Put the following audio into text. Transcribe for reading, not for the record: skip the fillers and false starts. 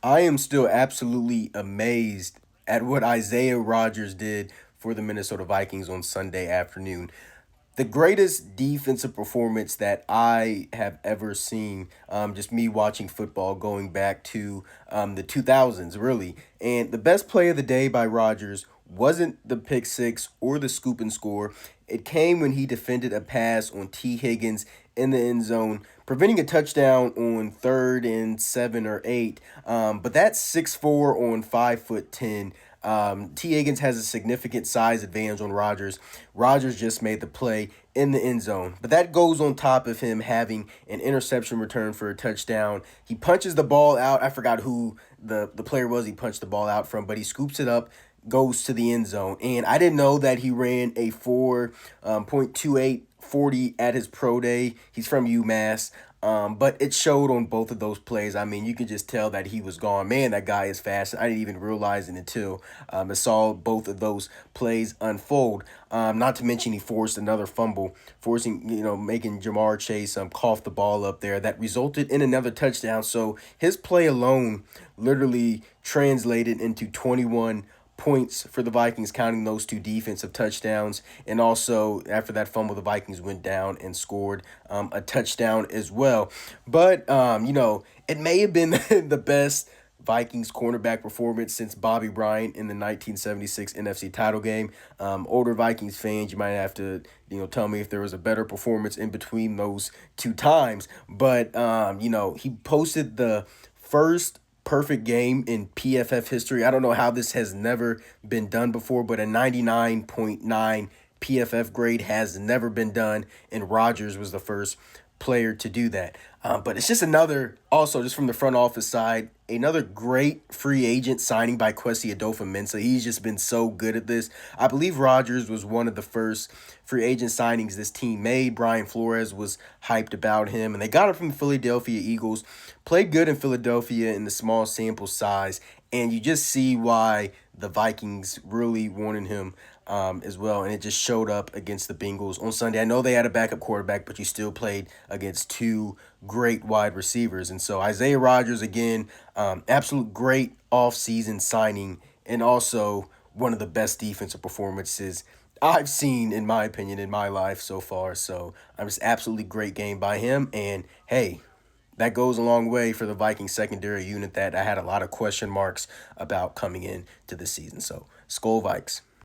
I am still absolutely amazed at what Isaiah Rodgers did for the Minnesota Vikings on Sunday afternoon. The greatest defensive performance that I have ever seen, just me watching football going back to the 2000s, really. And the best play of the day by Rodgers wasn't the pick six or the scoop and score. It came when he defended a pass on T. Higgins in the end zone, preventing a touchdown on 3rd and 7 or 8. But that's 6'4" on 5'10". T. Higgins has a significant size advantage on Rodgers. Rodgers just made the play in the end zone. But that goes on top of him having an interception return for a touchdown. He punches the ball out. I forgot who the player was he punched the ball out from, but he scoops it up, goes to the end zone. And I didn't know that he ran a 4.28 40 at his pro day. He's from UMass. But it showed on both of those plays. I mean, you could just tell that he was gone. Man, that guy is fast. I didn't even realize it until I saw both of those plays unfold. Not to mention he forced another fumble, forcing, making Jamar Chase cough the ball up there. That resulted in another touchdown. So his play alone literally translated into 21 points for the Vikings, counting those two defensive touchdowns. And also, after that fumble, the Vikings went down and scored a touchdown as well. But, it may have been the best Vikings cornerback performance since Bobby Bryant in the 1976 NFC title game. Older Vikings fans, you might have to, tell me if there was a better performance in between those two times. But, he posted the first perfect game in PFF history. I don't know how this has never been done before, but a 99.9 PFF grade has never been done, and Rodgers was the first player to do that. But it's just another, also just from the front office side, another great free agent signing by Kwesi Adolfo-Mensah. He's just been so good at this. I believe Rodgers was one of the first free agent signings this team made. Brian Flores was hyped about him, and they got him from the Philadelphia Eagles. Played good in Philadelphia in the small sample size, and you just see why the Vikings really wanted him as well, and it just showed up against the Bengals on Sunday. I know they had a backup quarterback, but you still played against two great wide receivers, and so Isaiah Rodgers again, absolute great offseason signing, and also one of the best defensive performances I've seen, in my opinion, in my life so far. So just absolutely great game by him, and hey, that goes a long way for the Vikings secondary unit that I had a lot of question marks about coming in to this season. So, Skull Vikes.